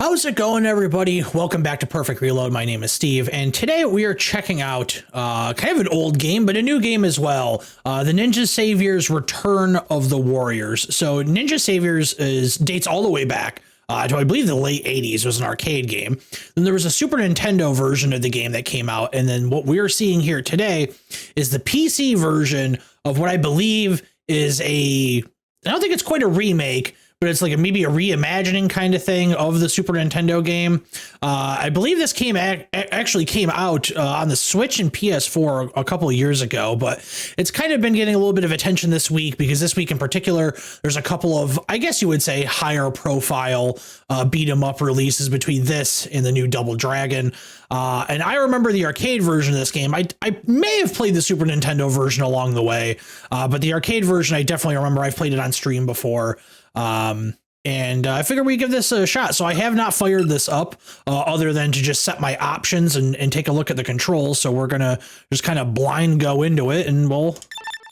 How's it going, everybody? Welcome back to Perfect Reload. My name is Steve, and today we are checking out kind of an old game, but a new game as well. The Ninja Savior's Return of the Warriors. So Ninja Saviors dates all the way back to, I believe, the late 80s. It was an arcade game. Then there was a Super Nintendo version of the game that came out, and then what we're seeing here today is the PC version of what I believe is I don't think it's quite a remake, but it's like maybe a reimagining kind of thing of the Super Nintendo game. I believe this actually came out on the Switch and PS4 a couple of years ago, but it's kind of been getting a little bit of attention this week because this week in particular, there's a couple of, I guess you would say, higher profile beat 'em up releases between this and the new Double Dragon. And I remember the arcade version of this game. I may have played the Super Nintendo version along the way, but the arcade version, I definitely remember. I've played it on stream before. And I figured we'd give this a shot. So I have not fired this up other than to just set my options and take a look at the controls. So we're going to just kind of blind go into it and we'll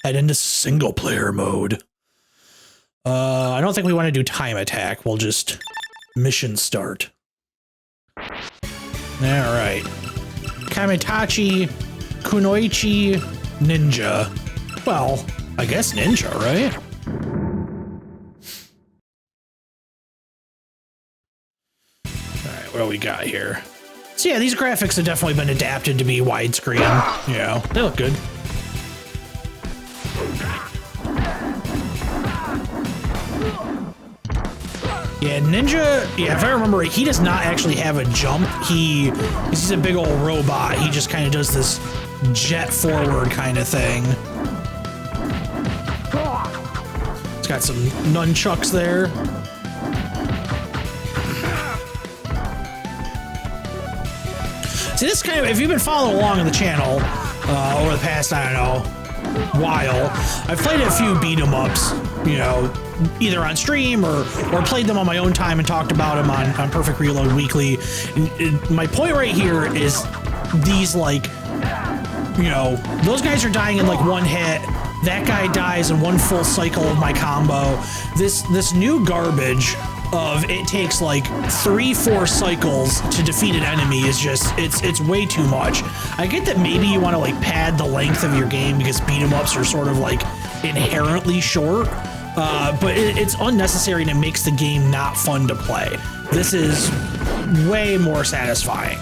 head into single player mode. I don't think we want to do time attack. We'll just mission start. All right. Kamitachi Kunoichi Ninja. Well, I guess ninja, right? What do we got here? So yeah, these graphics have definitely been adapted to be widescreen. Yeah, they look good. Yeah, Ninja, if I remember right, he does not actually have a jump. He's a big old robot. He just kind of does this jet forward kind of thing. It's got some nunchucks there. See, this kind of, if you've been following along on the channel over the past, I don't know, while, I've played a few beat 'em ups, you know, either on stream or played them on my own time and talked about them on Perfect Reload Weekly. And my point right here is these, like, you know, those guys are dying in like one hit. That guy dies in one full cycle of my combo. This new garbage of it takes like 3-4 cycles to defeat an enemy is just, it's way too much. I get that maybe you want to like pad the length of your game because beat 'em ups are sort of like inherently short, but it's unnecessary and it makes the game not fun to play. This is way more satisfying.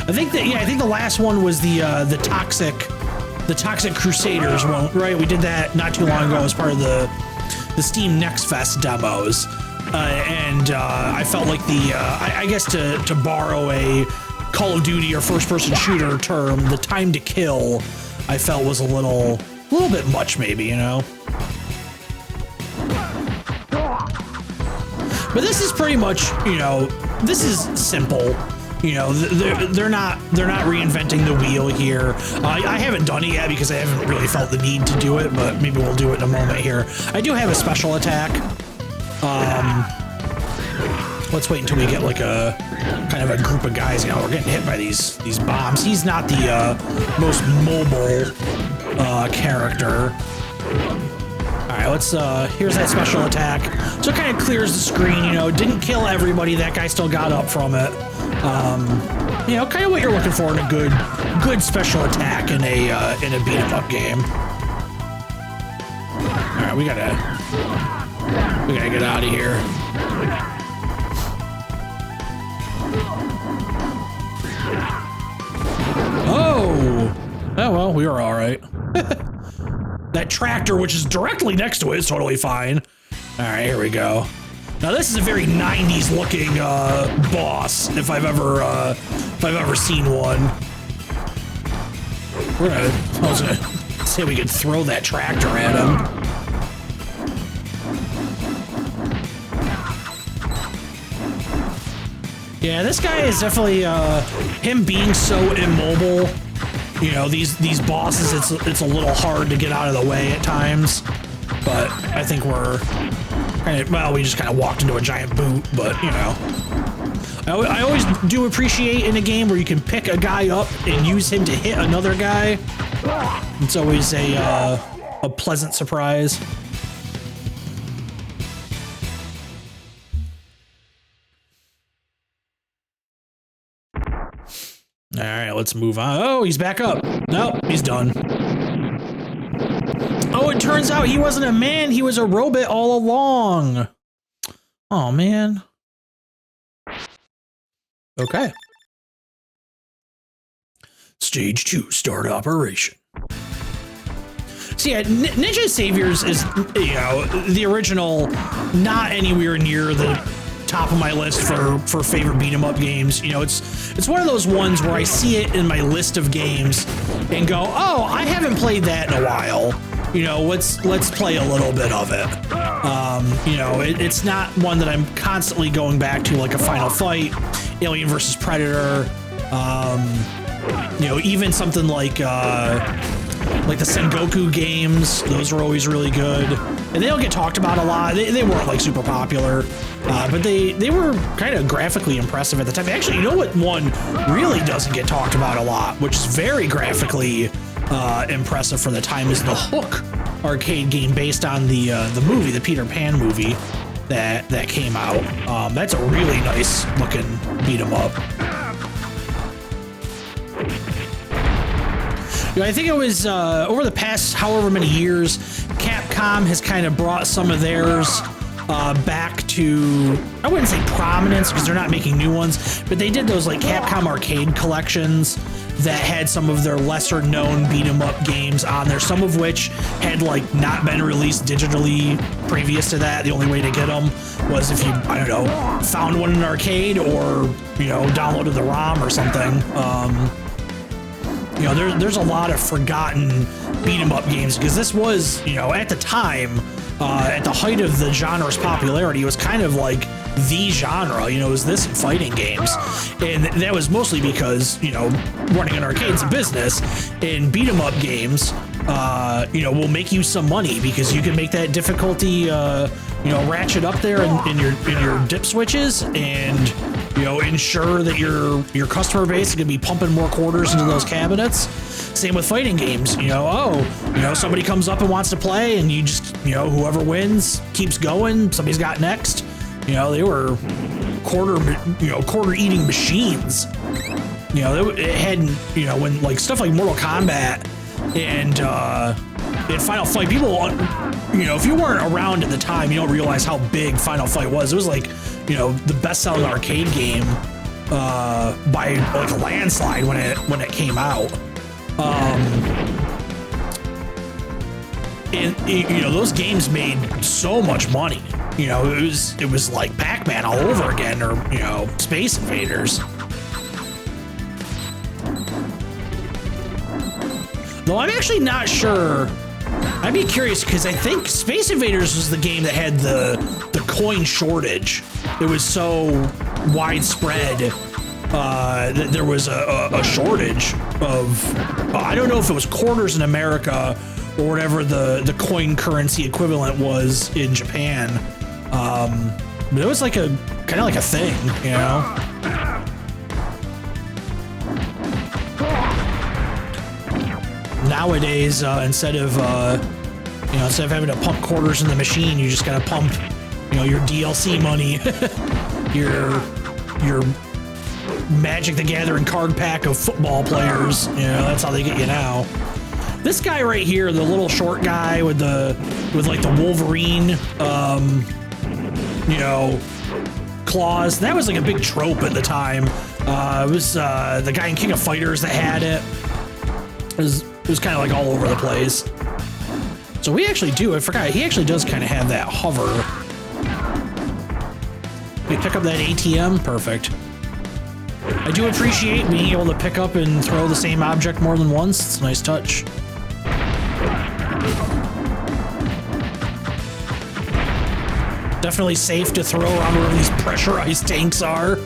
I think the last one was the Toxic Crusaders one, right? We did that not too long ago as part of the Steam Next Fest demos. And I felt like I guess to borrow a Call of Duty or first-person shooter term, the time to kill, I felt was a little bit much, maybe, you know. But this is pretty much, you know, this is simple. You know, they're not reinventing the wheel here. I haven't done it yet because I haven't really felt the need to do it, but maybe we'll do it in a moment here. I do have a special attack. Let's wait until we get like a kind of a group of guys. You know, we're getting hit by these bombs. He's not the most mobile character. All right, let's here's that special attack. So it kind of clears the screen. You know, didn't kill everybody. That guy still got up from it. You know, kind of what you're looking for in a good special attack in a beat 'em up game. All right, we gotta get out of here. Oh well, we were all right. That tractor, which is directly next to it, is totally fine. All right, here we go. Now this is a very 90s looking boss, if I've ever seen one. I was gonna say we could throw that tractor at him. Yeah, this guy is definitely him being so immobile. You know, these bosses, it's a little hard to get out of the way at times. But I think we're kind of, well, we just kind of walked into a giant boot, but you know. I always do appreciate in a game where you can pick a guy up and use him to hit another guy. It's always a pleasant surprise. All right, let's move on. Oh, he's back up. Nope, he's done. Oh, it turns out he wasn't a man. He was a robot all along. Oh, man. Okay. Stage 2, start operation. So yeah, Ninja Saviors is, you know, the original, not anywhere near the top of my list for favorite beat 'em up games. You know, it's one of those ones where I see it in my list of games and go, oh, I haven't played that in a while. You know, let's play a little bit of it. You know, it's not one that I'm constantly going back to, like a Final Fight, Alien vs. Predator. You know, even something like the Sengoku games, those were always really good. And they don't get talked about a lot. They weren't like super popular, but they were kind of graphically impressive at the time. Actually, you know what one really doesn't get talked about a lot, which is very graphically impressive for the time, is the Hook arcade game based on the movie, the Peter Pan movie that came out. That's a really nice looking beat 'em up. You know, I think it was over the past however many years, Capcom has kind of brought some of theirs back to, I wouldn't say prominence because they're not making new ones, but they did those like Capcom arcade collections that had some of their lesser known beat 'em up games on there, some of which had like not been released digitally previous to that. The only way to get them was if you, I don't know, found one in an arcade or, you know, downloaded the ROM or something. You know, there's a lot of forgotten beat 'em up games because this was, you know, at the time, at the height of the genre's popularity, it was kind of like the genre, you know, it was this and fighting games. And that was mostly because, you know, running an arcade's a business, and beat 'em up games, you know, will make you some money because you can make that difficulty, you know, ratchet up there in your dip switches and, you know, ensure that your customer base is gonna be pumping more quarters into those cabinets. Same with fighting games, you know, oh, you know, somebody comes up and wants to play and you just, you know, whoever wins keeps going, somebody's got next. You know, they were quarter eating machines. You know, it hadn't, you know, when like stuff like Mortal Kombat and Final Fight, people, you know, if you weren't around at the time, you don't realize how big Final Fight was. It was like, you know, the best-selling arcade game by like a landslide when it came out. And you know, those games made so much money. You know, it was like Pac-Man all over again, or, you know, Space Invaders. Though I'm actually not sure. I'd be curious because I think Space Invaders was the game that had the coin shortage. It was so widespread that there was a shortage of, I don't know if it was quarters in America or whatever the coin currency equivalent was in Japan. But it was like kind of like a thing, you know? Nowadays, instead of having to pump quarters in the machine, you just gotta pump, you know, your DLC money, your Magic the Gathering card pack of football players. You know, that's how they get you now. This guy right here, the little short guy with like the Wolverine, you know, claws. That was like a big trope at the time. It was the guy in King of Fighters that had it. It was kind of like all over the place. So we actually do, I forgot, he actually does kind of have that hover. We pick up that ATM, perfect. I do appreciate being able to pick up and throw the same object more than once. It's a nice touch. Definitely safe to throw around wherever these pressurized tanks are.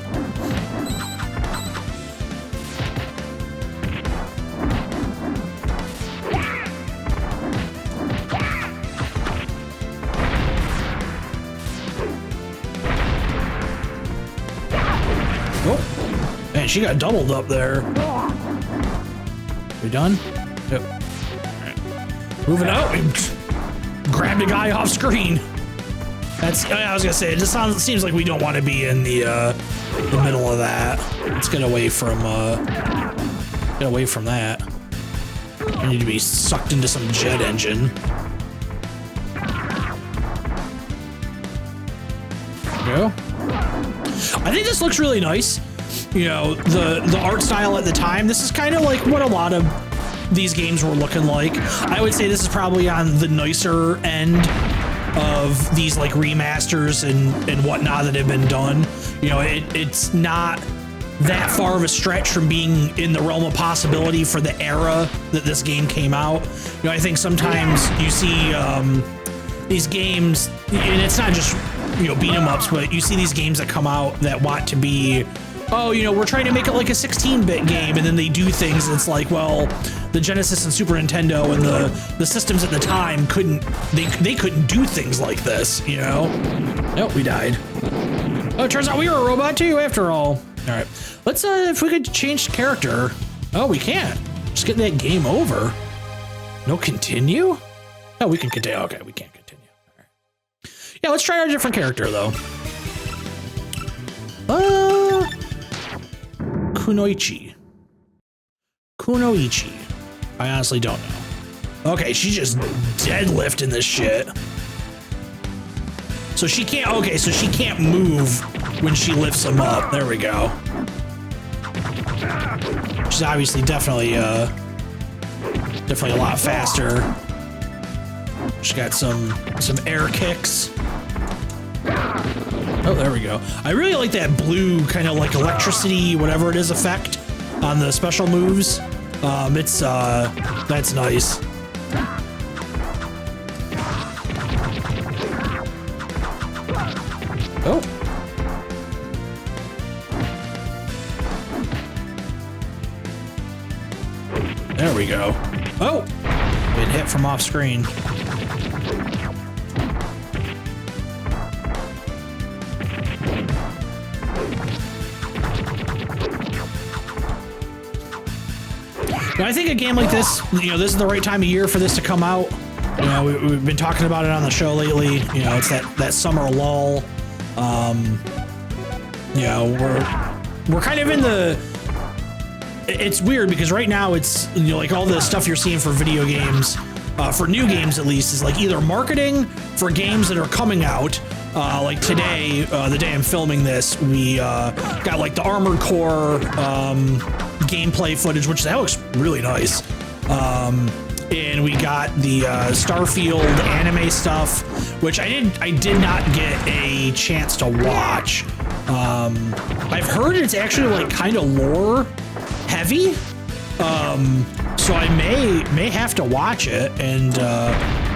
Man, she got doubled up there. We done? Yep. All right. Moving out. Grabbed a guy off screen. That's, I was gonna say, it just seems like we don't want to be in the the middle of that. Let's get away from that. I need to be sucked into some jet engine. There we go. I think this looks really nice. You know, the art style at the time, this is kind of like what a lot of these games were looking like. I would say this is probably on the nicer end of these like remasters and whatnot that have been done. You know, it's not that far of a stretch from being in the realm of possibility for the era that this game came out. You know, I think sometimes you see these games, and it's not just, you know, beat 'em ups, but you see these games that come out that want to be, oh, you know, we're trying to make it like a 16-bit game, and then they do things and it's like, well, the Genesis and Super Nintendo and the systems at the time they couldn't do things like this, you know? Nope, we died. Oh, it turns out we were a robot too, after all. All right, let's, if we could change character. Oh, we can't. Just get that game over. No continue? Oh, we can continue. Okay, we can't continue. All right. Yeah, let's try a different character though. Kunoichi. Kunoichi. I honestly don't know. Okay, she's just deadlifting this shit. So she can't, okay, so she can't move when she lifts him up. There we go. She's obviously definitely a lot faster. She's got some air kicks. Oh, there we go. I really like that blue kind of like electricity, whatever it is, effect on the special moves. That's nice. Oh. There we go. Oh, it hit from off screen. But I think a game like this, you know, this is the right time of year for this to come out. You know, we've been talking about it on the show lately. You know, it's that summer lull. You know, we're kind of in the. It's weird because right now it's, you know, like all the stuff you're seeing for video games, for new games at least, is like either marketing for games that are coming out. Like today, the day I'm filming this, we got like the Armored Core gameplay footage, which that looks really nice. And we got the Starfield anime stuff, which I did not get a chance to watch. I've heard it's actually like kind of lore heavy, so I may have to watch it, and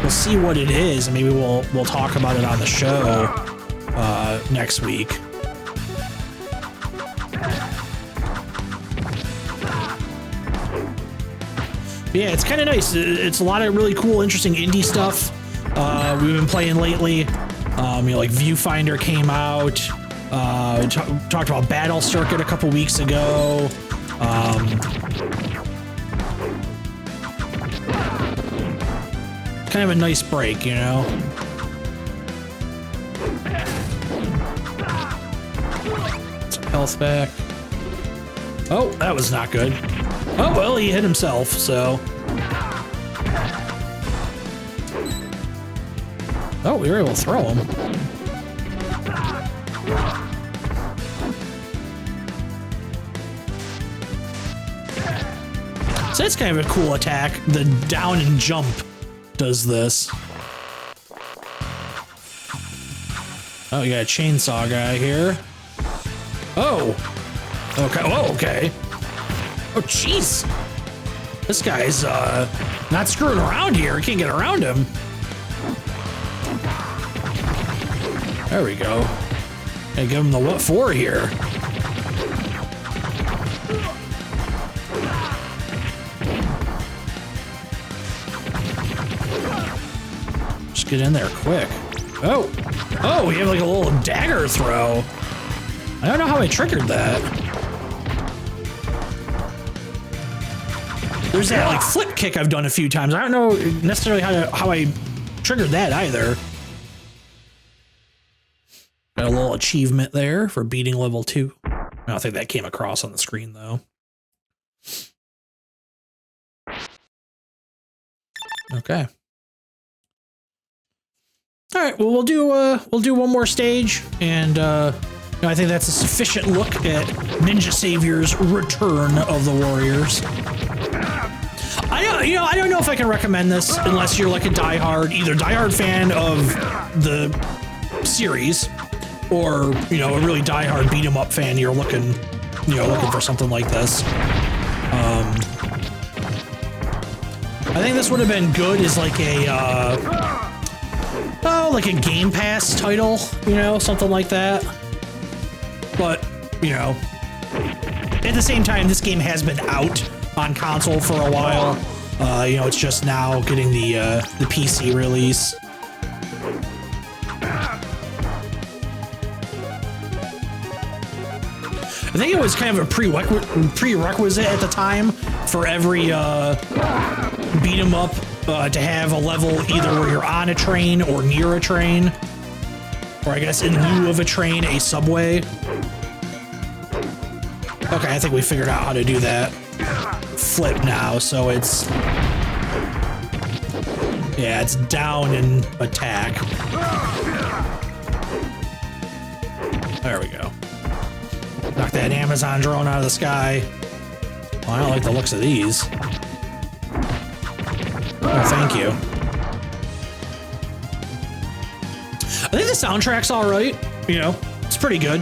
we'll see what it is, and maybe we'll talk about it on the show next week. Yeah, it's kind of nice. It's a lot of really cool, interesting indie stuff we've been playing lately. You know, like Viewfinder came out. We talked about Battle Circuit a couple weeks ago. Kind of a nice break, you know. Some health back. Oh, that was not good. Oh, well, he hit himself, so. Oh, we were able to throw him. So that's kind of a cool attack. The down and jump does this. Oh, you got a chainsaw guy here. Oh. Okay. Oh, okay. Oh, jeez. This guy's not screwing around here. I can't get around him. There we go. Hey, give him the what for here. Just get in there quick. Oh. Oh, we have like a little dagger throw. I don't know how I triggered that. There's that like flip kick I've done a few times. I don't know necessarily how I triggered that either. Got a little achievement there for beating level 2. I don't think that came across on the screen though. Okay. All right. Well, we'll do one more stage, and I think that's a sufficient look at Ninja Savior's Return of the Warriors. I don't know if I can recommend this unless you're like a either diehard fan of the series, or a really diehard beat 'em up fan. You're looking for something like this. I think this would have been good as like a Game Pass title, something like that. But at the same time, this game has been out on console for a while. It's just now getting the PC release. I think it was kind of a prerequisite at the time for every beat 'em up to have a level either where you're on a train or near a train, or I guess in lieu of a train, a subway. Okay, I think we figured out how to do that flip now, so it's down and attack. There we go. Knock that Amazon drone out of the sky. Well, I don't like the looks of these. Oh, thank you. I think the soundtrack's all right. It's pretty good.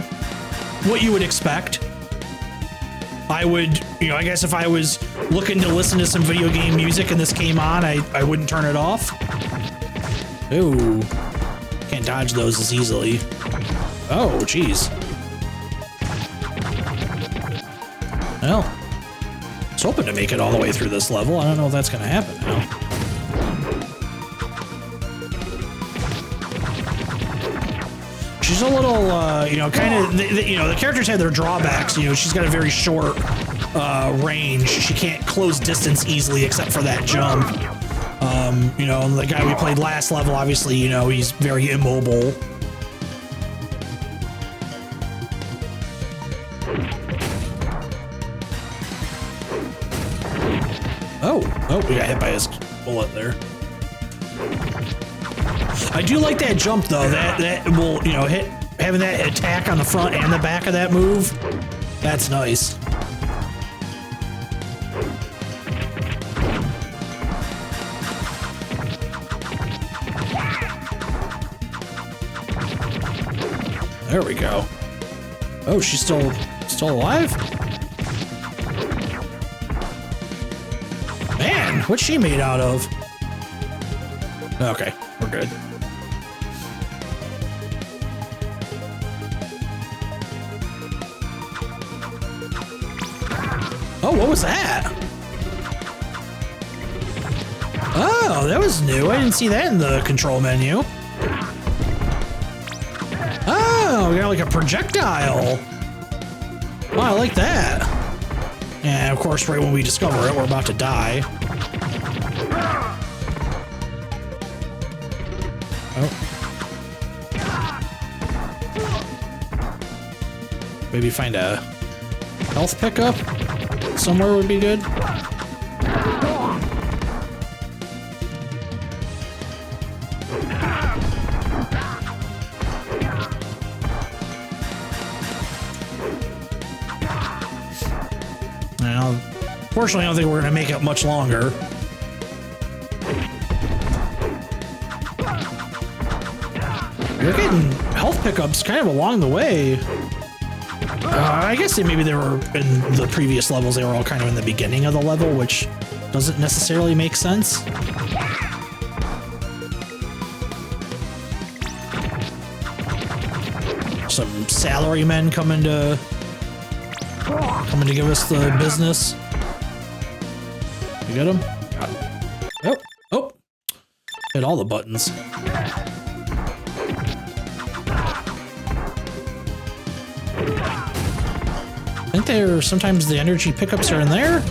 What you would expect. I would, I guess if I was looking to listen to some video game music and this came on, I wouldn't turn it off. Ooh. Can't dodge those as easily. Oh, geez. Well, I was hoping to make it all the way through this level. I don't know if that's going to happen now. She's a little, kind of, the characters have their drawbacks. She's got a very short range. She can't close distance easily except for that jump. And the guy we played last level, obviously, he's very immobile. Oh, we got hit by his bullet there. I do like that jump though. That will, hit, having that attack on the front and the back of that move. That's nice. There we go. Oh, she's still alive? Man, what's she made out of? Okay, we're good. Oh, what was that? Oh, that was new. I didn't see that in the control menu. Oh, we got like a projectile. Oh, I like that. And of course, right when we discover it, we're about to die. Oh. Maybe find a health pickup somewhere would be good. Now, fortunately, I don't think we're going to make it much longer. We're getting health pickups kind of along the way. I guess maybe they were in the previous levels. They were all kind of in the beginning of the level, which doesn't necessarily make sense. Some salarymen coming to give us the business. You got him? Got him. Oh, hit all the buttons. I think sometimes the energy pickups are in there.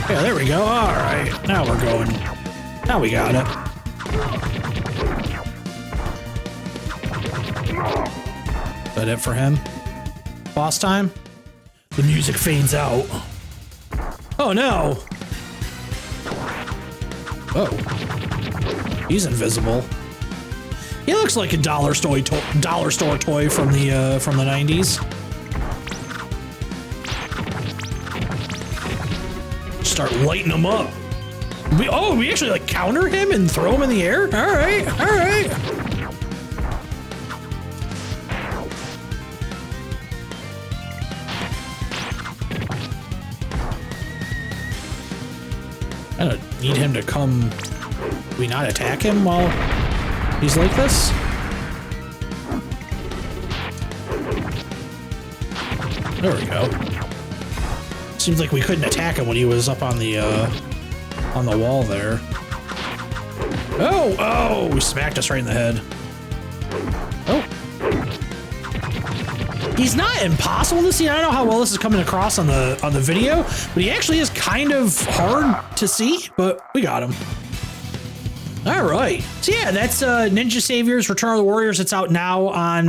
Yeah, there we go. All right, now we're going. Now we got it. Is that it for him? Boss time? The music fades out. Oh no. Oh. He's invisible. He looks like a dollar store toy from the 90s. Start lighting him up. We actually like counter him and throw him in the air? All right, all right. I don't need him to come. Do we not attack him while he's like this? There we go. Seems like we couldn't attack him when he was up on the wall there. Oh, he smacked us right in the head. Oh. He's not impossible to see. I don't know how well this is coming across on the video, but he actually is kind of hard to see, but we got him. All right. So yeah, that's Ninja Saviors Return of the Warriors. It's out now on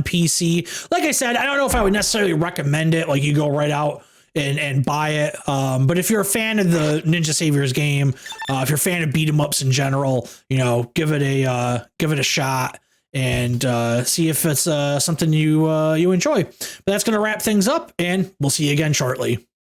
PC. Like I said, I don't know if I would necessarily recommend it. Like you go right out and buy it. But if you're a fan of the Ninja Saviors game, if you're a fan of beat 'em ups in general, you know, give it a shot and see if it's something you enjoy. But that's going to wrap things up, and we'll see you again shortly.